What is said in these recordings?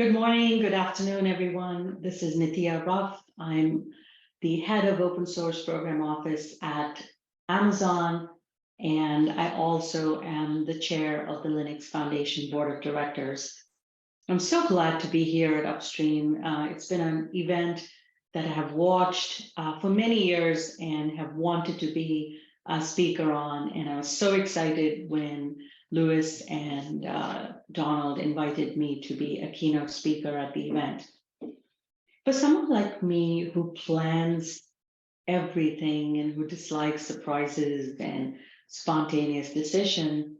Good morning, good afternoon, everyone. This is Nithya Ruff. I'm the head of open source program office at Amazon, and I also am the chair of the Linux Foundation Board of Directors. I'm so glad to be here at Upstream. It's been an event that I have watched for many years and have wanted to be a speaker on, and I was so excited when Lewis and Donald invited me to be a keynote speaker at the event. For someone like me who plans everything and who dislikes surprises and spontaneous decision,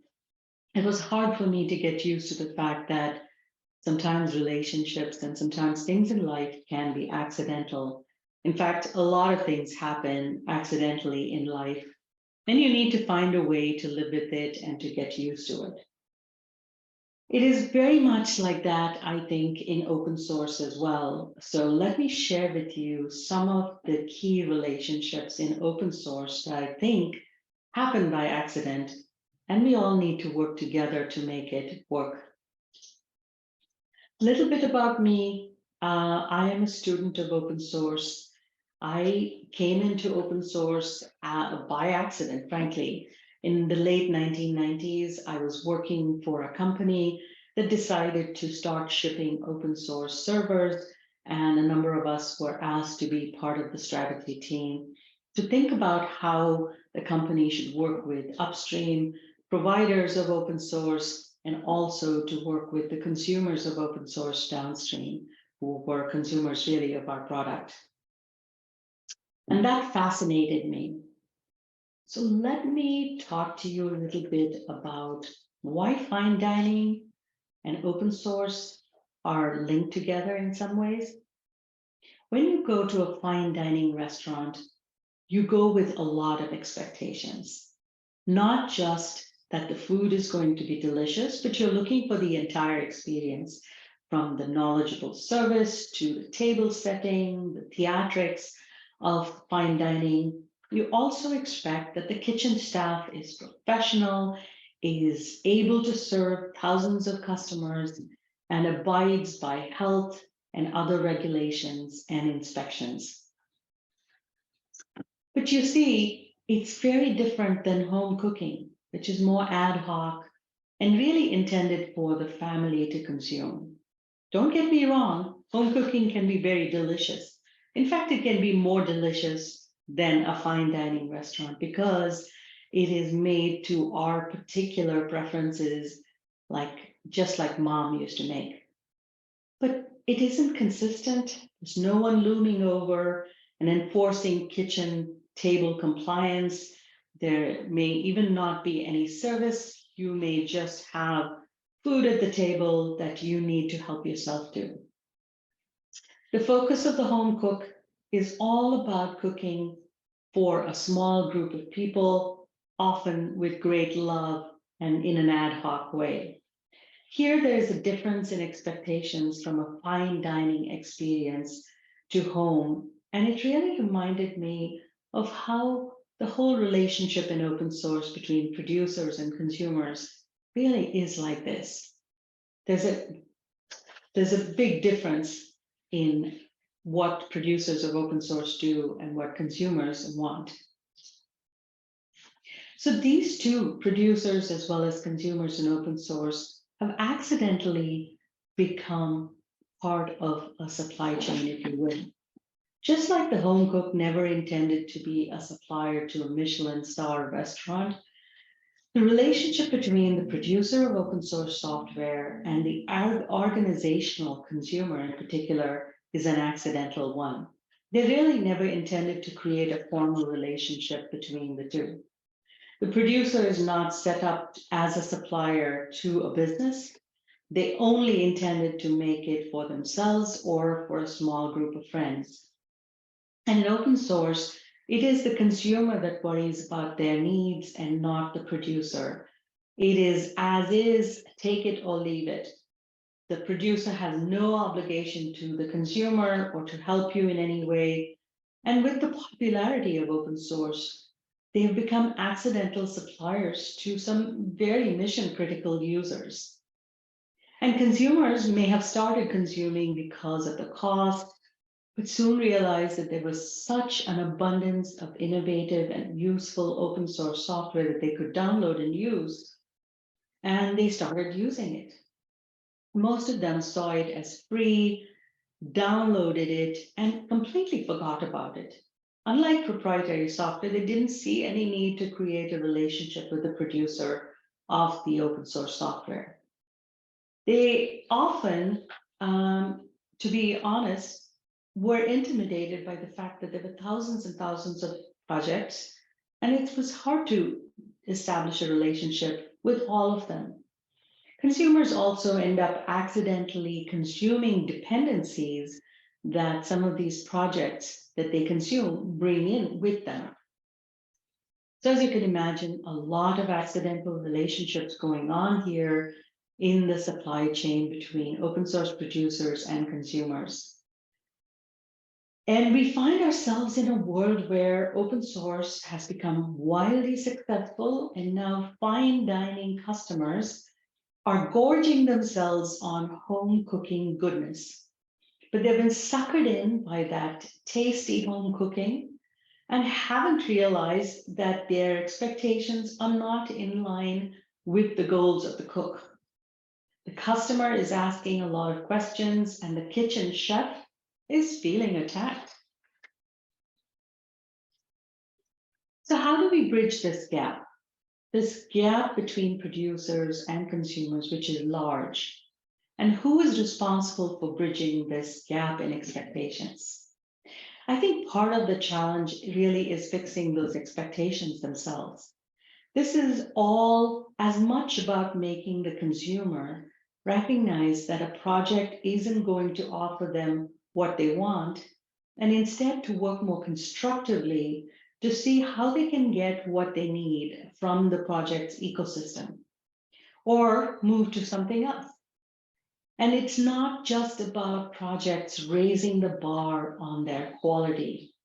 it was hard for me to get used to the fact that sometimes relationships and sometimes things in life can be accidental. In fact, a lot of things happen accidentally in life. Then you need to find a way to live with it and to get used to it. It is very much like that, I think, in open source as well. So let me share with you some of the key relationships in open source that I think happen by accident, and we all need to work together to make it work. A little bit about me. I am a student of open source. I came into open source by accident, frankly. In the late 1990s, I was working for a company that decided to start shipping open source servers, and a number of us were asked to be part of the strategy team to think about how the company should work with upstream providers of open source and also to work with the consumers of open source downstream, who were consumers really of our product. And that fascinated me. So let me talk to you a little bit about why fine dining and open source are linked together in some ways. When you go to a fine dining restaurant, you go with a lot of expectations, not just that the food is going to be delicious, but you're looking for the entire experience, from the knowledgeable service to the table setting, the theatrics of fine dining. You also expect that the kitchen staff is professional, is able to serve thousands of customers, and abides by health and other regulations and inspections. But you see, it's very different than home cooking, which is more ad hoc and really intended for the family to consume. Don't get me wrong, home cooking can be very delicious. In fact, it can be more delicious than a fine dining restaurant because it is made to our particular preferences, just like mom used to make. But it isn't consistent. There's no one looming over and enforcing kitchen table compliance. There may even not be any service. You may just have food at the table that you need to help yourself do. The focus of the home cook is all about cooking for a small group of people, often with great love and in an ad hoc way. Here, there's a difference in expectations from a fine dining experience to home, and it really reminded me of how the whole relationship in open source between producers and consumers really is like this. There's a big difference in what producers of open source do and what consumers want. So these two, producers as well as consumers in open source, have accidentally become part of a supply chain, if you will. Just like the home cook never intended to be a supplier to a Michelin star restaurant, the relationship between the producer of open source software and the organizational consumer in particular is an accidental one. They really never intended to create a formal relationship between the two. The producer is not set up as a supplier to a business. They only intended to make it for themselves or for a small group of friends. And in open source, it is the consumer that worries about their needs and not the producer. It is as is, take it or leave it. The producer has no obligation to the consumer or to help you in any way. And with the popularity of open source, they have become accidental suppliers to some very mission critical users. And consumers may have started consuming because of the cost, but soon realized that there was such an abundance of innovative and useful open source software that they could download and use, and they started using it. Most of them saw it as free, downloaded it, and completely forgot about it. Unlike proprietary software, they didn't see any need to create a relationship with the producer of the open source software. They often, to be honest, were intimidated by the fact that there were thousands and thousands of projects, and it was hard to establish a relationship with all of them. Consumers also end up accidentally consuming dependencies that some of these projects that they consume bring in with them. So as you can imagine, a lot of accidental relationships going on here in the supply chain between open source producers and consumers. And we find ourselves in a world where open source has become wildly successful, and now fine dining customers are gorging themselves on home cooking goodness. But they've been suckered in by that tasty home cooking and haven't realized that their expectations are not in line with the goals of the cook. The customer is asking a lot of questions, and the kitchen chef is feeling attacked. So how do we bridge this gap? This gap between producers and consumers, which is large. And who is responsible for bridging this gap in expectations? I think part of the challenge really is fixing those expectations themselves. This is all as much about making the consumer recognize that a project isn't going to offer them what they want, and instead to work more constructively to see how they can get what they need from the project's ecosystem or move to something else. And it's not just about projects raising the bar on their quality.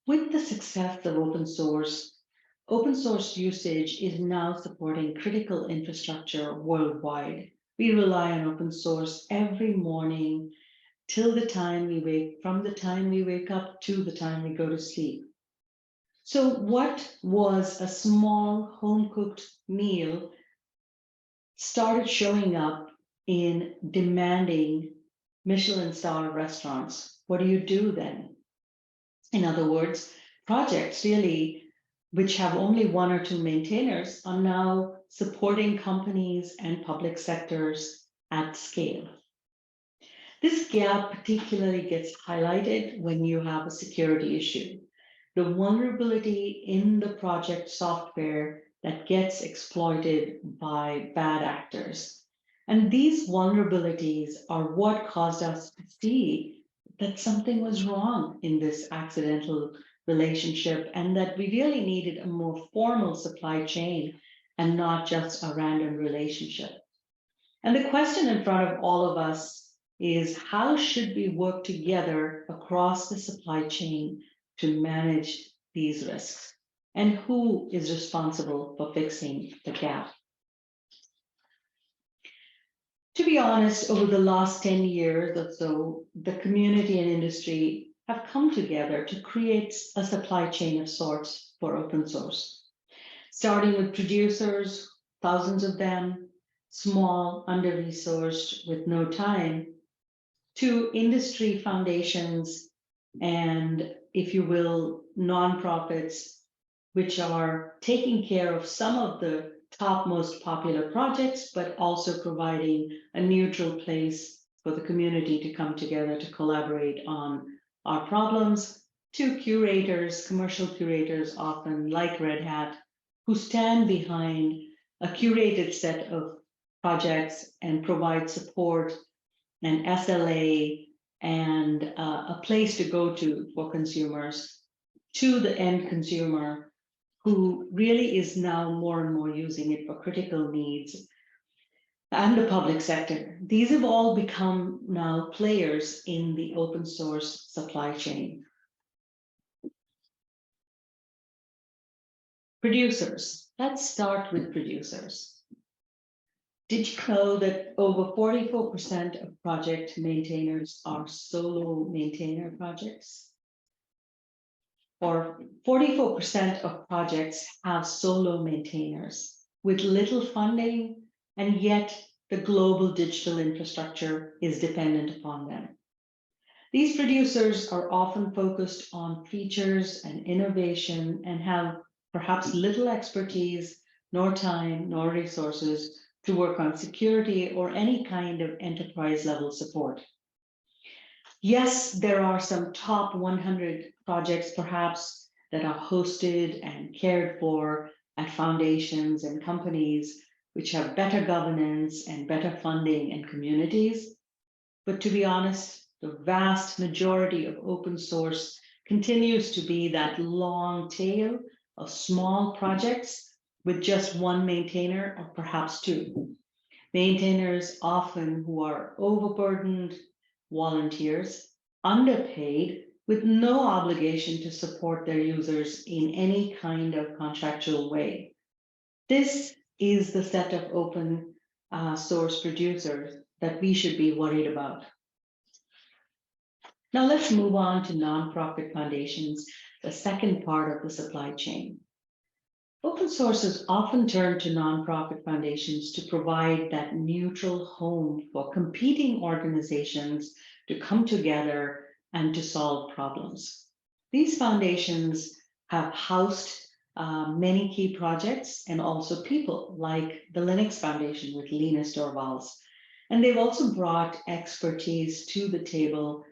With the success of open source usage is now supporting critical infrastructure worldwide. We rely on open source every morning till the time we wake, from the time we wake up to the time we go to sleep. So what was a small home-cooked meal started showing up in demanding Michelin star restaurants. What do you do then? In other words, projects really, which have only one or two maintainers, are now supporting companies and public sectors at scale. This gap particularly gets highlighted when you have a security issue. The vulnerability in the project software that gets exploited by bad actors. And these vulnerabilities are what caused us to see that something was wrong in this accidental relationship, and that we really needed a more formal supply chain and not just a random relationship. And the question in front of all of us is, how should we work together across the supply chain to manage these risks? And who is responsible for fixing the gap? To be honest, over the last 10 years or so, the community and industry have come together to create a supply chain of sorts for open source, starting with producers, thousands of them, small, under-resourced, with no time, to industry foundations and, if you will, nonprofits, which are taking care of some of the top most popular projects, but also providing a neutral place for the community to come together to collaborate on our problems, to curators, commercial curators, often like Red Hat, who stand behind a curated set of projects and provide support and SLA and a place to go to for consumers, to the end consumer, who really is now more and more using it for critical needs, and the public sector. These have all become now players in the open source supply chain. Producers. Let's start with producers. Did you know that over 44% of project maintainers are solo maintainer projects? Or 44% of projects have solo maintainers with little funding, and yet the global digital infrastructure is dependent upon them. These producers are often focused on features and innovation and have perhaps little expertise, nor time, nor resources to work on security or any kind of enterprise level support. Yes, there are some top 100 projects perhaps that are hosted and cared for at foundations and companies which have better governance and better funding and communities. But to be honest, the vast majority of open source continues to be that long tail of small projects with just one maintainer or perhaps two. Maintainers often who are overburdened, volunteers, underpaid, with no obligation to support their users in any kind of contractual way. This is the set of open source producers that we should be worried about. Now let's move on to nonprofit foundations, the second part of the supply chain. Open sources often turn to nonprofit foundations to provide that neutral home for competing organizations to come together and to solve problems. These foundations have housed many key projects and also people like the Linux Foundation with Linus Torvalds. And they've also brought expertise to the table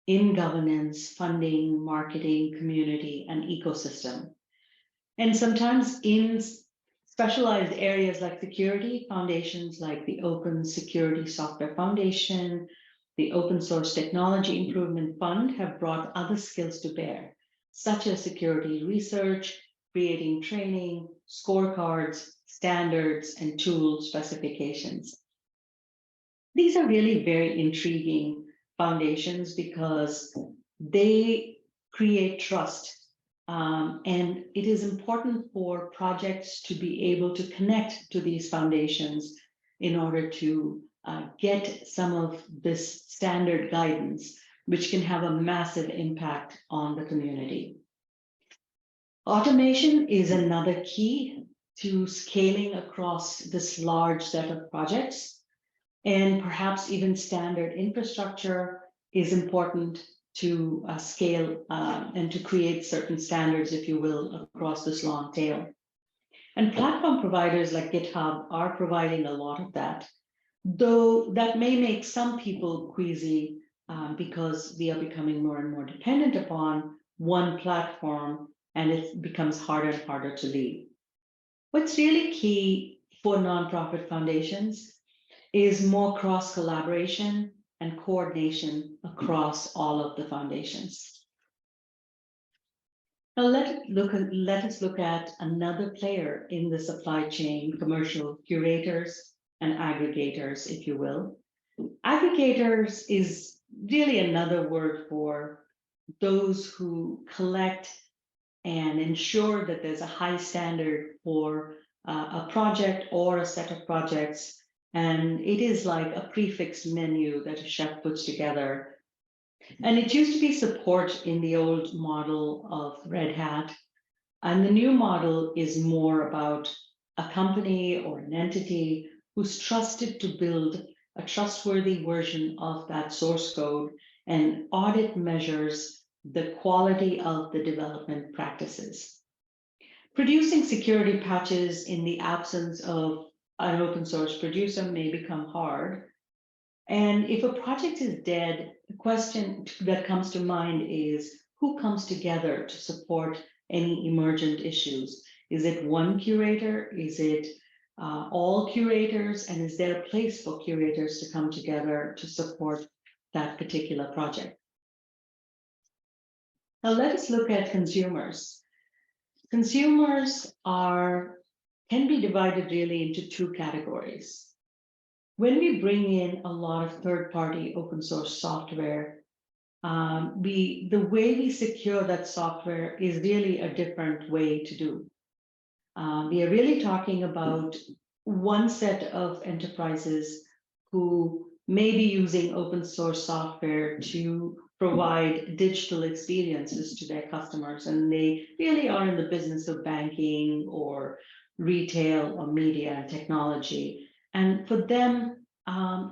in governance, funding, marketing, community, and ecosystem. And sometimes in specialized areas like security, foundations like the Open Security Software Foundation, the Open Source Technology Improvement Fund have brought other skills to bear, such as security research, creating training, scorecards, standards, and tool specifications. These are really very intriguing foundations because they create trust. And it is important for projects to be able to connect to these foundations in order to get some of this standard guidance, which can have a massive impact on the community. Automation is another key to scaling across this large set of projects, and perhaps even standard infrastructure is important to scale and to create certain standards, if you will, across this long tail. And platform providers like GitHub are providing a lot of that, though that may make some people queasy because we are becoming more and more dependent upon one platform, and it becomes harder and harder to leave. What's really key for nonprofit foundations is more cross-collaboration and coordination across all of the foundations. Now let us look at another player in the supply chain, commercial curators and aggregators, if you will. Aggregators is really another word for those who collect and ensure that there's a high standard for a project or a set of projects. And it is like a prefix menu that a chef puts together. And it used to be support in the old model of Red Hat. And the new model is more about a company or an entity who's trusted to build a trustworthy version of that source code and audit measures the quality of the development practices. Producing security patches in the absence of an open source producer may become hard. And if a project is dead, the question that comes to mind is who comes together to support any emergent issues? Is it one curator? Is it all curators? And is there a place for curators to come together to support that particular project? Now let us look at consumers. Consumers can be divided really into two categories. When we bring in a lot of third-party open source software, the way we secure that software is really a different way to do. We are really talking about one set of enterprises who may be using open source software to provide digital experiences to their customers. And they really are in the business of banking or retail or media and technology. And for them,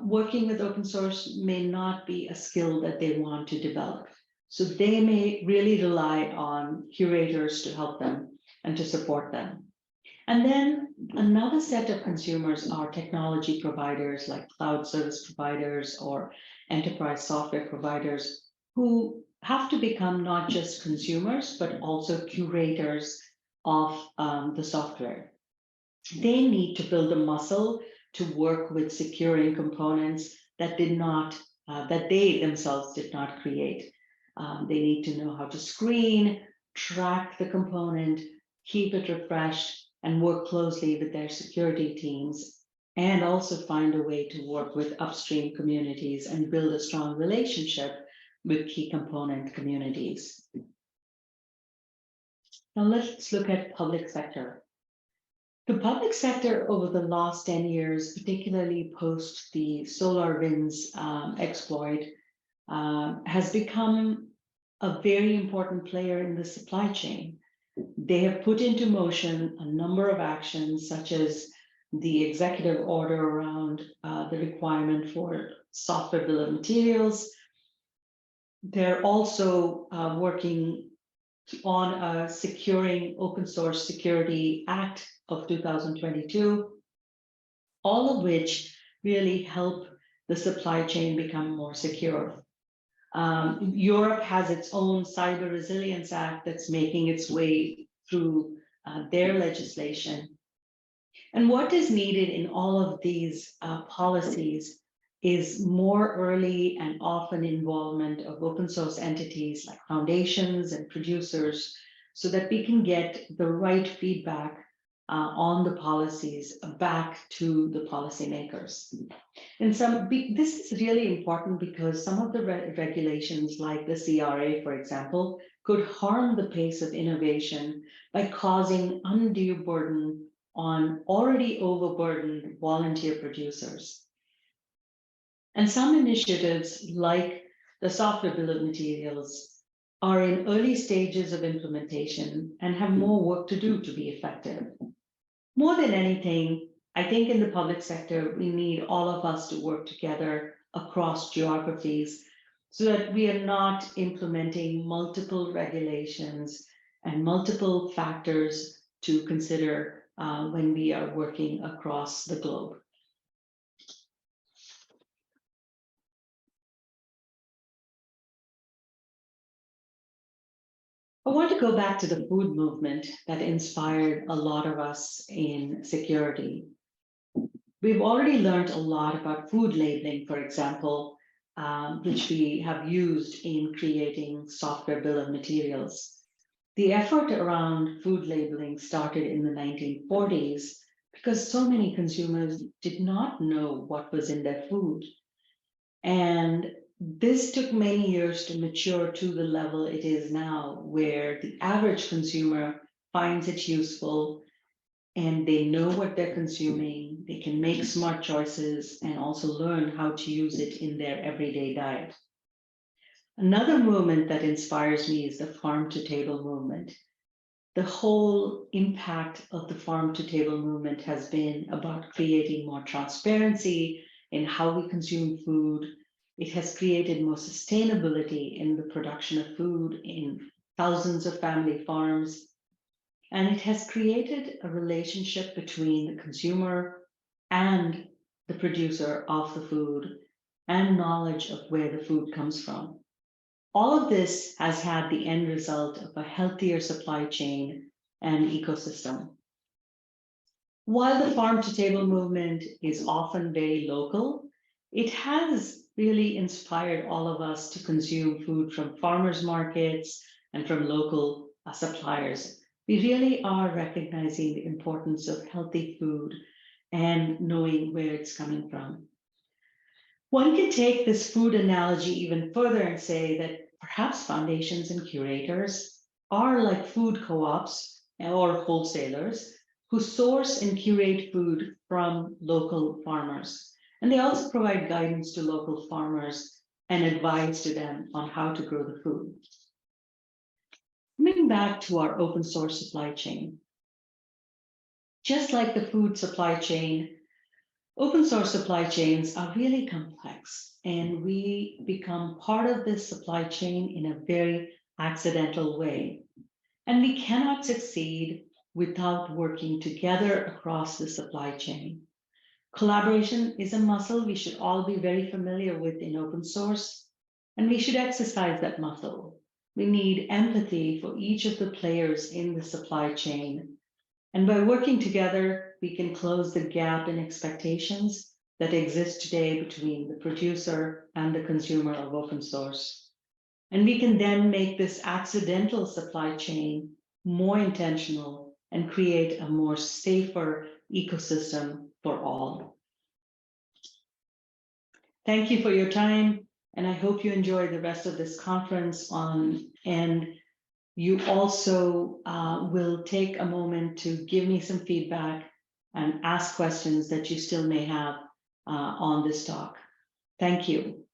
working with open source may not be a skill that they want to develop. So they may really rely on curators to help them and to support them. And then another set of consumers are technology providers like cloud service providers or enterprise software providers who have to become not just consumers, but also curators of the software. They need to build a muscle to work with securing components that that they themselves did not create. They need to know how to screen, track the component, keep it refreshed, and work closely with their security teams, and also find a way to work with upstream communities and build a strong relationship with key component communities. Now let's look at public sector. The public sector over the last 10 years, particularly post the SolarWinds exploit, has become a very important player in the supply chain. They have put into motion a number of actions, such as the executive order around the requirement for software bill of materials. They're also working on a Securing Open Source Security Act of 2022, all of which really help the supply chain become more secure. Europe has its own Cyber Resilience Act that's making its way through their legislation. And what is needed in all of these policies is more early and often involvement of open source entities like foundations and producers so that we can get the right feedback on the policies back to the policymakers. And this is really important because some of the regulations like the CRA, for example, could harm the pace of innovation by causing undue burden on already overburdened volunteer producers. And some initiatives like the software bill of materials are in early stages of implementation and have more work to do to be effective. More than anything, I think in the public sector, we need all of us to work together across geographies so that we are not implementing multiple regulations and multiple factors to consider when we are working across the globe. I want to go back to the food movement that inspired a lot of us in security. We've already learned a lot about food labeling, for example, which we have used in creating software bill of materials. The effort around food labeling started in the 1940s because so many consumers did not know what was in their food. And this took many years to mature to the level it is now, where the average consumer finds it useful and they know what they're consuming, they can make smart choices and also learn how to use it in their everyday diet. Another movement that inspires me is the farm to table movement. The whole impact of the farm to table movement has been about creating more transparency in how we consume food. It has created more sustainability in the production of food in thousands of family farms. And it has created a relationship between the consumer and the producer of the food and knowledge of where the food comes from. All of this has had the end result of a healthier supply chain and ecosystem. While the farm to table movement is often very local, it has really inspired all of us to consume food from farmers markets and from local suppliers. We really are recognizing the importance of healthy food and knowing where it's coming from. One can take this food analogy even further and say that perhaps foundations and curators are like food co-ops or wholesalers who source and curate food from local farmers. And they also provide guidance to local farmers and advice to them on how to grow the food. Coming back to our open source supply chain. Just like the food supply chain, open source supply chains are really complex, and we become part of this supply chain in a very accidental way. And we cannot succeed without working together across the supply chain. Collaboration is a muscle we should all be very familiar with in open source, and we should exercise that muscle. We need empathy for each of the players in the supply chain. And by working together, we can close the gap in expectations that exist today between the producer and the consumer of open source. And we can then make this accidental supply chain more intentional and create a more safer ecosystem for all. Thank you for your time, and I hope you enjoy the rest of this conference and you also will take a moment to give me some feedback and ask questions that you still may have on this talk. Thank you.